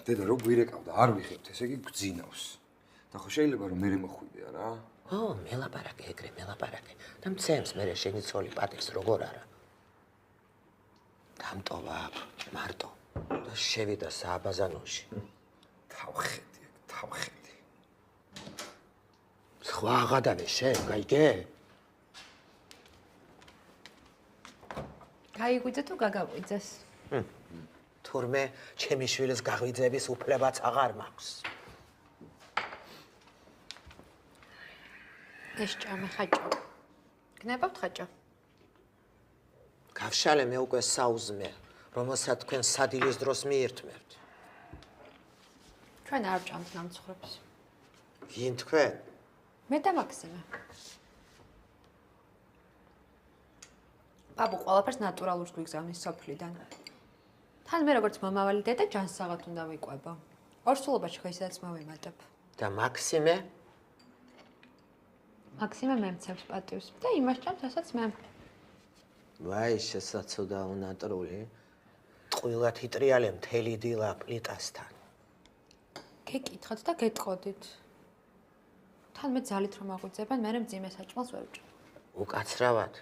დედა რო გვირეკავდა არ ვიხებთ, ესე იგი გძინავს. და ხო შეიძლება რომ მე მოხვიდე რა? მელაპარაკე ეგრე, მელაპარაკე. და მცემს მე შენი ცოლი პატივს როგორ არა. დამტოვა მარტო და შევიდა სააბაზანოში. თავხედი. სხვა აღადავე შენ, გაიგე? გაიგვიძე თუ გაგაგვიძეს? თურმე ჩემი შვილის გაღვიძების უფლებაც აღარ მაქვს. ეს ჭამე ხაჭო. გნებავთ ხაჭო? გავშალე მე უკვე საუზმე, რომელსაც თქვენ სადილის დროს მიირთმევთ. ჩვენ არ ჭამთ ნამცხრობს. ვინ თქვენ? მე და მაქსიმე. ბაბუ ყველაფერს ნატურალურს გვიგზავნის სოფლიდან. თან მე როგორც მომავალი დედა ჯანსაღად უნდა ვიყვება. ორსულობაში ხო ისედაც მოვიმატებ. და მაქსიმე? მაქსიმე მემცემს პატივს და იმას ჭამს, რასაც მე. ვაი, შესაძოდა უნატრული. ტყუილად იტრიალე მთელი დილა პლიტასთან. გეკითხოთ და გეტყოდით. თან მე ძალით რომ აღვიძებენ, მე მძიმე საჭმელს ვერ ვჭამ. უკაცრავად.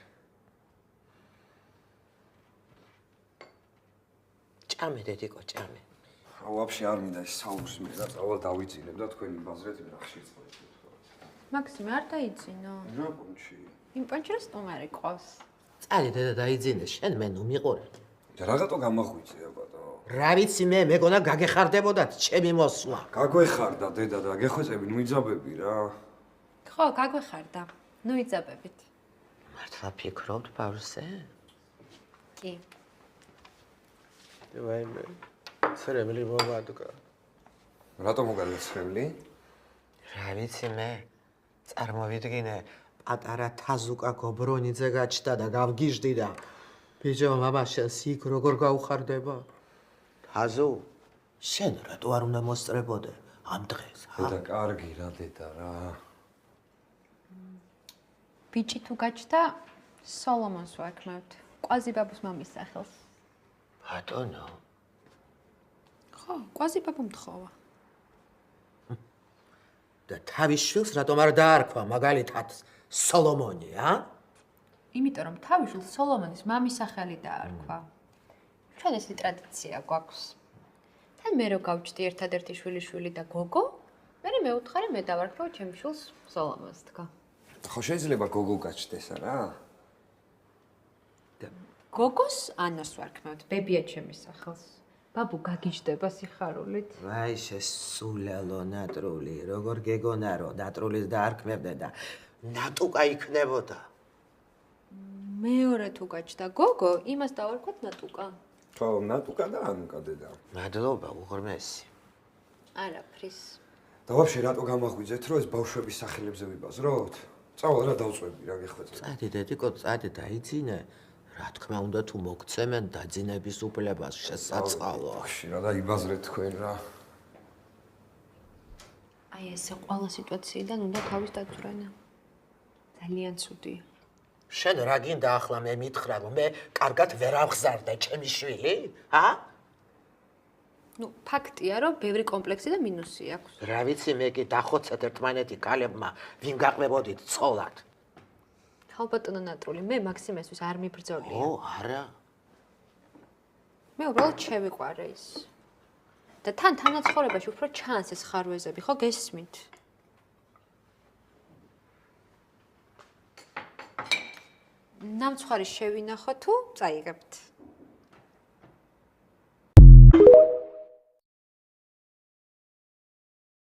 ჭამე დედიკო, ჭამე. ვაფშე არ მინდა ეს საუზმე და წავალ დავიძინებ და თქვენი ბაზრეთ ნახში წავით. მაქსიმე არ დაიძინო. რა პონჩი? იმ პონჩი რა სტუმარი ყავს? წალი დედა დაიძინე, შენ მე ნუ მიყურე. და რაღაცო გამახვიცე აბატო. რა ვიცი მე, მეგონა გაგეხარდებოდათ ჩემი მოსვლა. გაგვეხარდა დედა და გეხვეწები ნუიძაბები რა. ხო, გაგვეხარდა. ნუ იძაბებით. მართლა ფიქრობთ ბავშვზე? კი. ვაიმე, ცრემლი მოვადგა. რატომ მოგარცრემლი? რა ვიცი მე, წარმოვიდგინე, პატარა თაზუკა გობრონიძე გაჩნდა და გავგიჟდი და ბიჭო, მამა შენს იქ როგორ გაუხარდება? თაზუ, შენ რატო არ უნდა მოსწრებოდე ამ დღეს, დედა, კარგი რა დედა რა. ბიჭი თუ გაჩნდა, სოლომონს ვაქმევთ. კვაზიბაბუს მამის სახელს. ბატონო. ხო, კვაზიბაბუ მთხოვა. და თავის შვილს რატომ არ დაარქვა მაგალითად სოლომონი, იმიტომ რომ თავის შვილს სოლომონის მამის სახელი დაარქვა. ჩვენ ეს ტრადიცია გვაქვს. თან მე რო გავჭდი ერთადერთი შვილი და გოგო, მე მეუთხარი მე დავარქვა ჩემს შვილს სოლომონს თქვა. ხო შეიძლება გოგო გაჩნდეს არა? გოგოს ანას ვარქმევთ, ბებია ჩემის სახელს. ბაბუ გაგიჯდება სიხარულით. ვაი, შესულელო ნატრული, როგორ გეგონა რომ ნატრულის დაარქმევდნენ და ნატუკა იქნებოდა. მეორე თუ გაჩნდა გოგო, იმას დავარქვათ ნატუკა. ხო, ნატუკა და ანუკა დედა. მადლობა, უღრმესი. არაფრის. და ვაფშე რატო გამაღვიძეთ, რომ ეს ბავშვების სახელებზე ვიბაზროთ? წავალ რა დავწვევი, რა გეხვეწე. წადი დედიკო, წადი დაიძინე. რა თქმა უნდა თუ მოგცემენ დაძინების უფლებას შესაწყალო. ვაფშე რა დაიბაზრეთ თქვენ რა. აი ესე ყველა სიტუაციიდან უნდა თავის დაწვრენა. ძალიან ცუდია. შენ რა გინდა ახლა მე მითხრა რომ მე კარგად ვერ ავხსარდე ჩემი შვილი? ნუ ფაქტია რომ ბევრი კომპლექსი და მინუსი აქვს. რა ვიცი მე კი დახოცეთ ერთმანეთი კალებმა ვინ გაყვებოდით ცოლად. ხალბატონო ნატრული, მე მაქსიმესთვის არ მიბრძოლია. არა. მე უბრალოდ შევიყვარე ის. და თან თანაცხოვრებაში უფრო ჩანს ეს ხარვეზები, ხო გესმით? ნამცხვარი შევინახო თუ წაიღებთ?